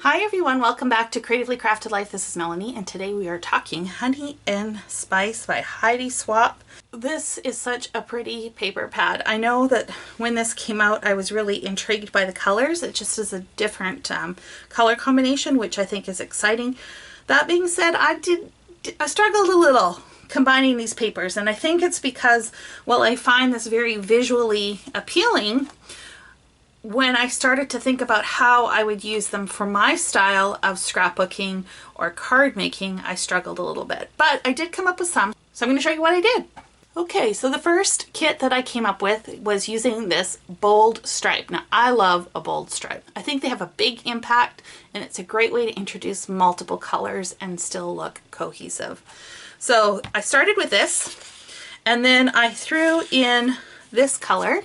Hi everyone, welcome back to Creatively Crafted Life. This is Melanie and today we are talking Honey and Spice by Heidi Swapp. This is such a pretty paper pad. I know that when this came out I was really intrigued by the colors. It just is a different color combination, which I think is exciting. That being said, I struggled a little combining these papers, and I think it's because, well, I find this very visually appealing. When I started to think about how I would use them for my style of scrapbooking or card making, I struggled a little bit. But I did come up with some, so I'm going to show you what I did. Okay, so the first kit that I came up with was using this bold stripe. Now, I love a bold stripe. I think they have a big impact, and it's a great way to introduce multiple colors and still look cohesive. So I started with this, and then I threw in this color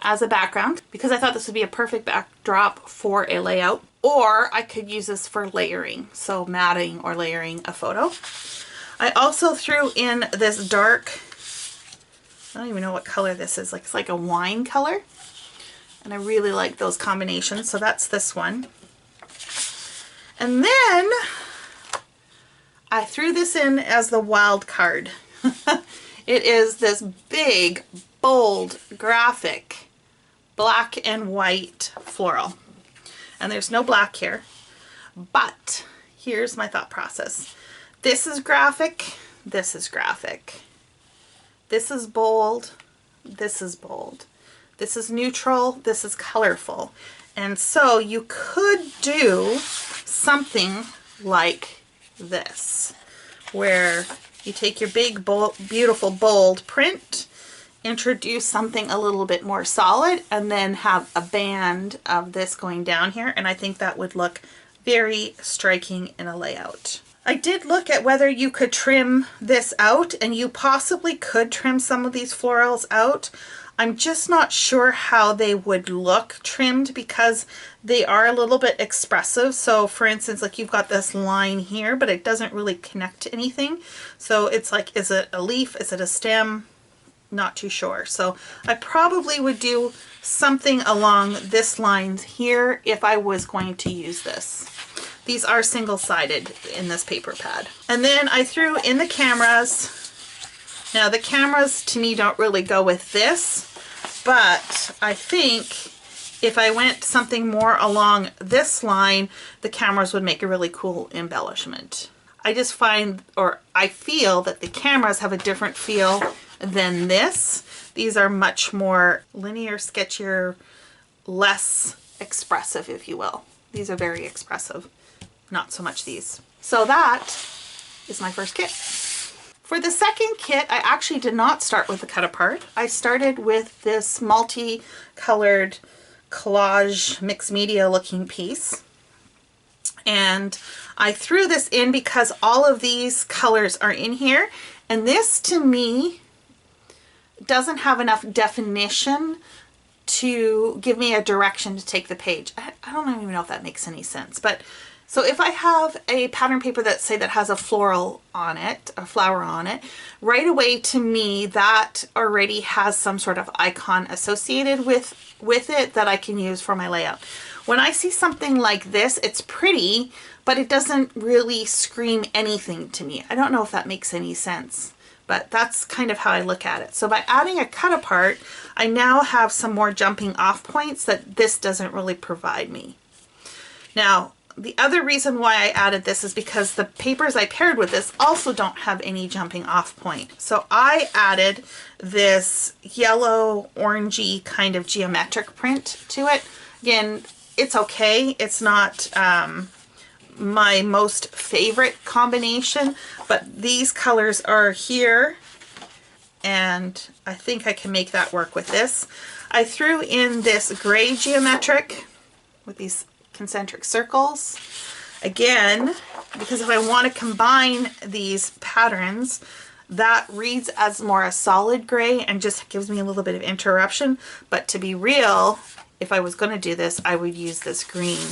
as a background because I thought this would be a perfect backdrop for a layout, or I could use this for layering, so matting or layering a photo. I also threw in this dark, I don't even know what color this is, it's like a wine color, and I really like those combinations, so that's this one. And then I threw this in as the wild card. It is this big, bold, graphic black and white floral, and there's no black here, but here's my thought process. This is graphic, this is graphic, this is bold, this is bold, this is neutral, this is colorful. And so you could do something like this, where you take your big, bold, beautiful, bold print, introduce something a little bit more solid, and then have a band of this going down here, and I think that would look very striking in a layout. I did look at whether you could trim this out, and you possibly could trim some of these florals out. I'm just not sure how they would look trimmed because they are a little bit expressive. So for instance, like you've got this line here, but it doesn't really connect to anything. So it's like, is it a leaf? Is it a stem? Not too sure. So I probably would do something along this line here if I was going to use this. These are single-sided in this paper pad. And then I threw in the cameras. Now the cameras to me don't really go with this, but I think if I went something more along this line, the cameras would make a really cool embellishment. I just find, or I feel that the cameras have a different feel than this. These are much more linear, sketchier, less expressive, if you will. These are very expressive, not so much these. So that is my first kit. For the second kit, I actually did not start with the cut apart. I started with this multi-colored collage mixed media looking piece. And I threw this in because all of these colors are in here, and this to me doesn't have enough definition to give me a direction to take the page. I don't even know if that makes any sense, but so if I have a pattern paper that say that has a floral on it, a flower on it, right away to me that already has some sort of icon associated with it that I can use for my layout. When I see something like this, it's pretty, but it doesn't really scream anything to me. I don't know if that makes any sense, but that's kind of how I look at it. So by adding a cut apart, I now have some more jumping off points that this doesn't really provide me. Now, the other reason why I added this is because the papers I paired with this also don't have any jumping off point. So I added this yellow orangey kind of geometric print to it. Again, it's okay. It's not my most favorite combination, but these colors are here, and I think I can make that work with this. I threw in this gray geometric with these concentric circles. Again, because if I want to combine these patterns, that reads as more a solid gray and just gives me a little bit of interruption. But to be real, if I was going to do this, I would use this green.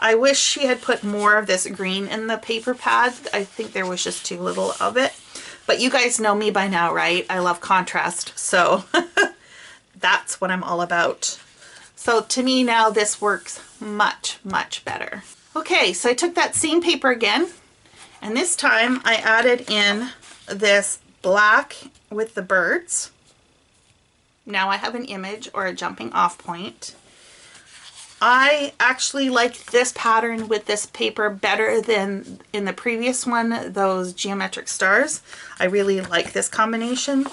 I wish she had put more of this green in the paper pad. I think there was just too little of it. But you guys know me by now, right? I love contrast, so that's what I'm all about. So to me now this works much, much better. Okay, so I took that same paper again, and this time I added in this black with the birds. Now I have an image or a jumping off point. I actually like this pattern with this paper better than in the previous one, those geometric stars. I really like this combination.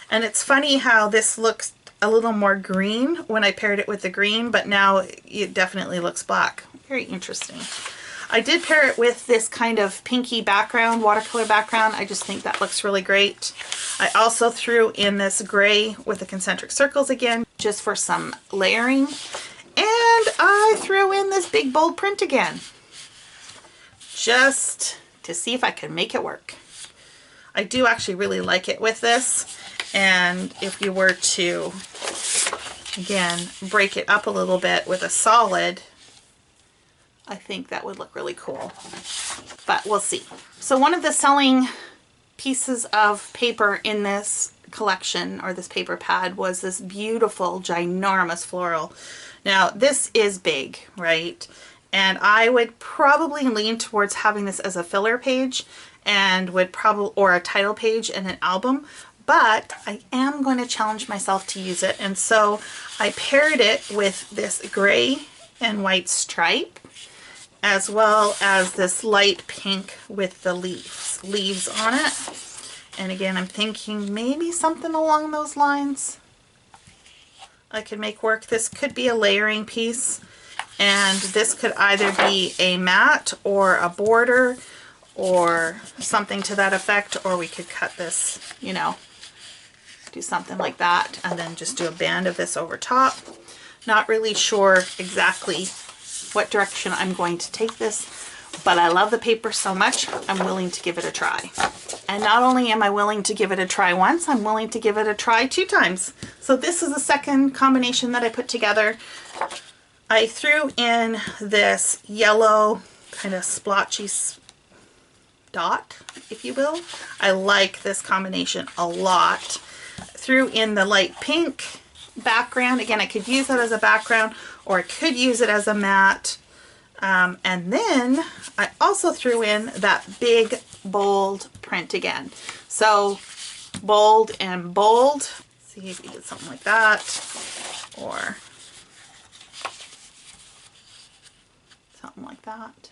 And it's funny how this looks a little more green when I paired it with the green, but now it definitely looks black. Very interesting. I did pair it with this kind of pinky background, watercolor background. I just think that looks really great. I also threw in this gray with the concentric circles again, just for some layering. And I threw in this big bold print again, just to see if I can make it work. I do actually really like it with this. And if you were to, again, break it up a little bit with a solid, I think that would look really cool, but we'll see. So one of the selling pieces of paper in this collection, or this paper pad, was this beautiful, ginormous floral. Now this is big, right? And I would probably lean towards having this as a filler page and would probably, or a title page in an album, but I am going to challenge myself to use it. And so I paired it with this gray and white stripe, as well as this light pink with the leaves on it. And again, I'm thinking maybe something along those lines I could make work. This could be a layering piece, and this could either be a mat or a border or something to that effect, or we could cut this, you know, do something like that and then just do a band of this over top. Not really sure exactly what direction I'm going to take this, but I love the paper so much I'm willing to give it a try. And not only am I willing to give it a try once, I'm willing to give it a try 2 times. So this is the second combination that I put together. I threw in this yellow kind of splotchy dot, if you will. I like this combination a lot. Threw in the light pink background. Again, I could use that as a background, or I could use it as a mat. And then I also threw in that big bold print again. So bold and bold. See if we did something like that, or something like that.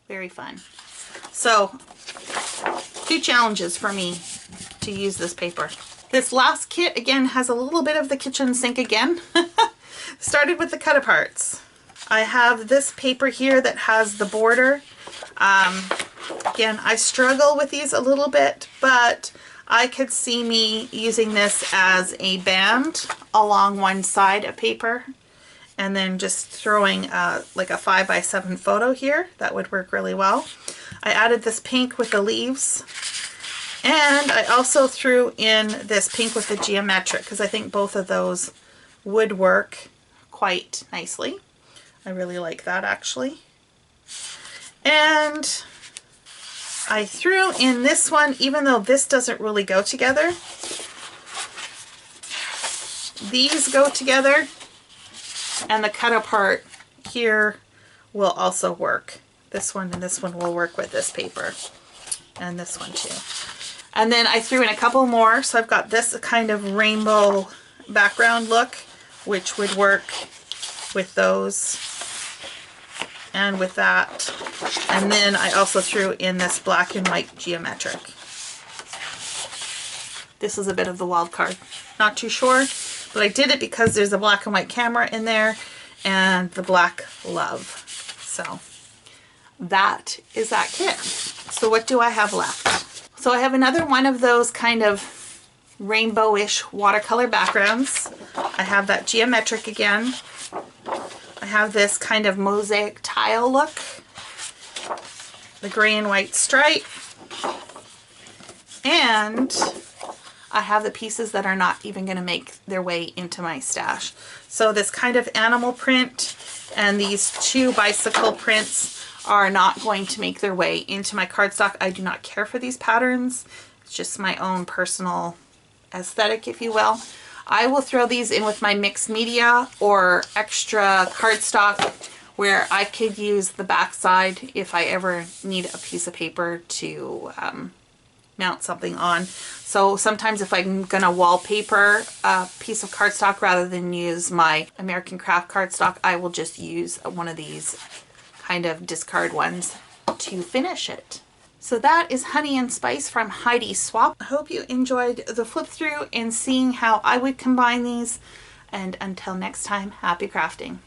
Very fun. So 2 challenges for me to use this paper. This last kit again has a little bit of the kitchen sink again. Started with the cut aparts. I have this paper here that has the border. Again, I struggle with these a little bit, but I could see me using this as a band along one side of paper, and then just throwing like a 5x7 photo here. That would work really well. I added this pink with the leaves, and I also threw in this pink with the geometric, because I think both of those would work quite nicely. I really like that actually. And I threw in this one, even though this doesn't really go together. These go together, and the cut apart here will also work. This one and this one will work with this paper, and this one too. And then I threw in a couple more, so I've got this kind of rainbow background look, which would work with those and with that. And then I also threw in this black and white geometric. This is a bit of the wild card. Not too sure, but I did it because there's a black and white camera in there and the black love. So that is that kit. So what do I have left? So I have another one of those kind of rainbowish watercolor backgrounds. I have that geometric again. I have this kind of mosaic tile look, the gray and white stripe, and I have the pieces that are not even going to make their way into my stash. So this kind of animal print and these 2 bicycle prints are not going to make their way into my cardstock. I do not care for these patterns. It's just my own personal aesthetic, if you will. I will throw these in with my mixed media or extra cardstock where I could use the back side if I ever need a piece of paper to mount something on. So sometimes if I'm gonna wallpaper a piece of cardstock rather than use my American Craft cardstock, I will just use one of these kind of discard ones to finish it. So that is Honey and Spice from Heidi Swapp. I hope you enjoyed the flip through and seeing how I would combine these. And until next time, happy crafting.